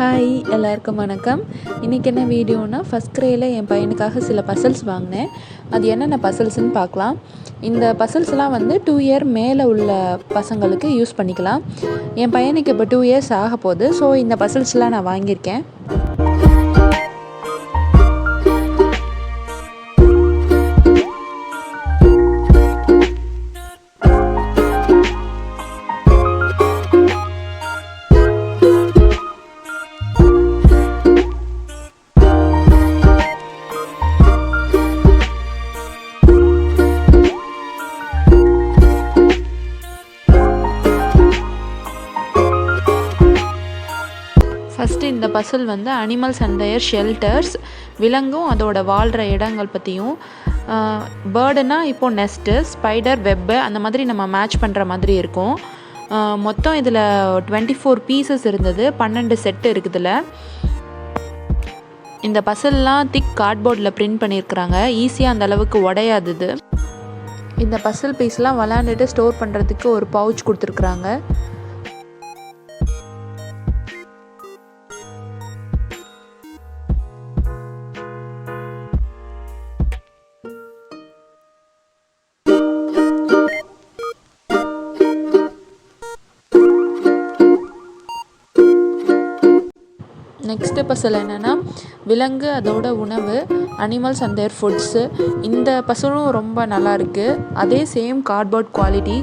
Hi எல்லாருக்கும் வணக்கம். இன்றைக்கி என்ன வீடியோனா ஃபஸ்ட்க்ரேயில் என் பையனுக்காக சில பசல்ஸ் வாங்கினேன். அது என்னென்ன பசல்ஸ்ன்னு பார்க்கலாம். இந்த பசல்ஸ்லாம் 2 இயர் மேலே உள்ள பசங்களுக்கு யூஸ் பண்ணிக்கலாம். என் பையனுக்கு இப்போ 2 இயர்ஸ் ஆக போகுது. ஸோ இந்த பசல்ஸ்லாம் நான் வாங்கியிருக்கேன். ஃபஸ்ட்டு இந்த பசில் அனிமல்ஸ் அண்ட் தேர் ஷெல்டர்ஸ், விலங்கும் அதோட வாழ்கிற இடங்கள் பற்றியும், பேர்டுனா இப்போது நெஸ்ட்டு, ஸ்பைடர், வெப்பு அந்த மாதிரி நம்ம மேட்ச் பண்ணுற மாதிரி இருக்கும். மொத்தம் இதில் 24 பீசஸ் இருந்தது, 12 செட்டு இருக்குதுல. இந்த பசில்லாம் திக் கார்ட்போர்டில் பிரிண்ட் பண்ணியிருக்கிறாங்க. ஈஸியாக அந்த அளவுக்கு உடையாதுது. இந்த பசில் பீஸ்லாம் விளாண்டுட்டு ஸ்டோர் பண்ணுறதுக்கு ஒரு பவுச் கொடுத்துருக்குறாங்க. நெக்ஸ்ட்டு பசில் என்னென்னா விலங்கு அதோட உணவு, அனிமல்ஸ் அண்ட் தேர் ஃபுட்ஸு. இந்த பசிலும் ரொம்ப நல்லா இருக்குது. அதே சேம் கார்ட்போர்ட் குவாலிட்டி.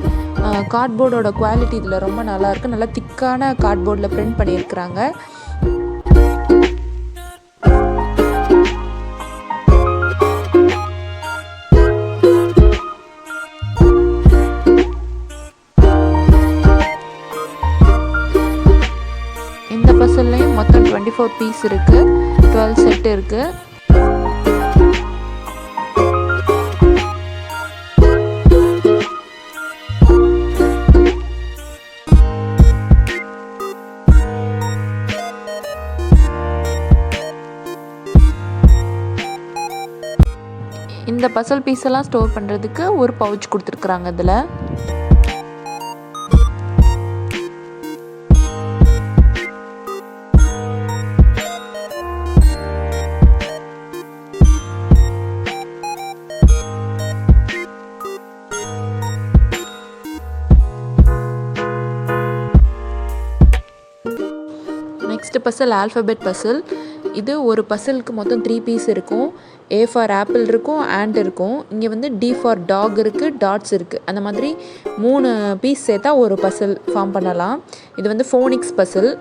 கார்ட்போர்டோட குவாலிட்டி இதில் ரொம்ப நல்லாயிருக்கு. நல்லா திக்கான கார்ட்போர்டில் பிரிண்ட் பண்ணியிருக்கிறாங்க. இந்த பசில்லையும் மொத்தம் 24 பீஸ் இருக்குது, 12 செட் இருக்குது. இந்த பசில் பீஸெல்லாம் ஸ்டோர் பண்ணுறதுக்கு ஒரு பவுச் கொடுத்துருக்குறாங்க இதில். Next puzzle alphabet puzzle. இது ஒரு பசிலுக்கு மொத்தம் 3 பீஸ் இருக்கும். A ஃபார் ஆப்பிள் இருக்கும், ஆண்ட் இருக்கும். இங்கே D ஃபார் டாக் இருக்குது, டாட்ஸ் இருக்குது. அந்த மாதிரி 3 பீஸ் சேர்த்தா ஒரு பசில் ஃபார்ம் பண்ணலாம். இது phonics puzzle.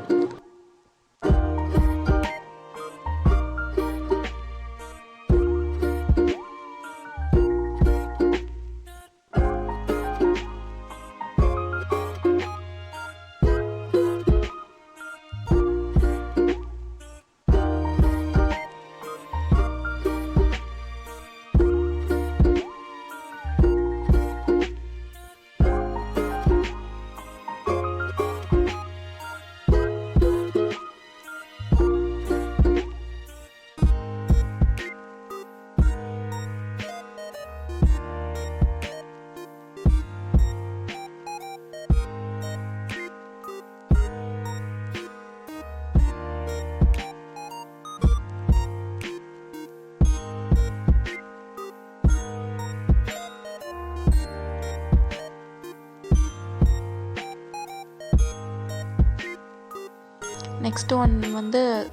Next one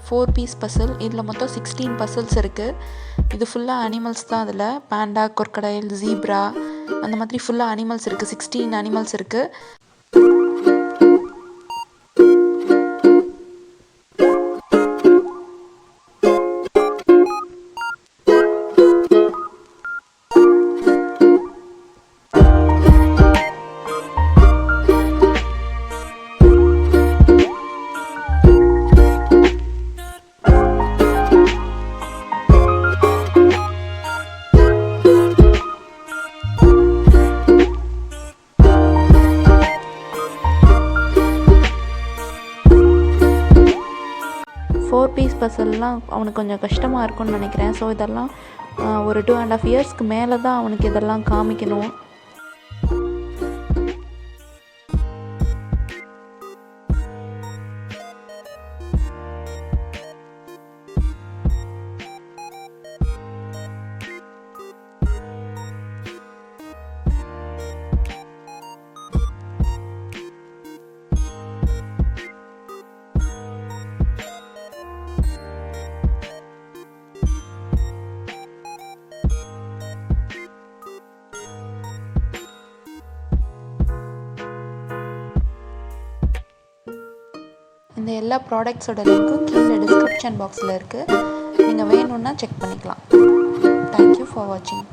4 piece puzzle. இதில் மொத்தம் 16 பசில்ஸ் இருக்குது. இது ஃபுல்லாக அனிமல்ஸ் தான். அதில் பேண்டா, கொர்க்கடைல், ஜீப்ரா அந்த மாதிரி ஃபுல்லாக அனிமல்ஸ் இருக்குது. 16 அனிமல்ஸ் இருக்குது. பீஸ் பசல்லாம் அவனுக்கு கொஞ்சம் கஷ்டமாக இருக்கும்னு நினைக்கிறேன். ஸோ இதெல்லாம் ஒரு 2.5 இயர்ஸ்க்கு மேலே தான் அவனுக்கு இதெல்லாம் காமிக்கணும். இந்த எல்லா ப்ராடக்ட்ஸோட லிங்க்கும் கீழே டிஸ்கிரிப்ஷன் பாக்ஸில் இருக்குது. நீங்கள் வேணும்னா செக் பண்ணிக்கலாம். தேங்க்யூ ஃபார் வாட்சிங்.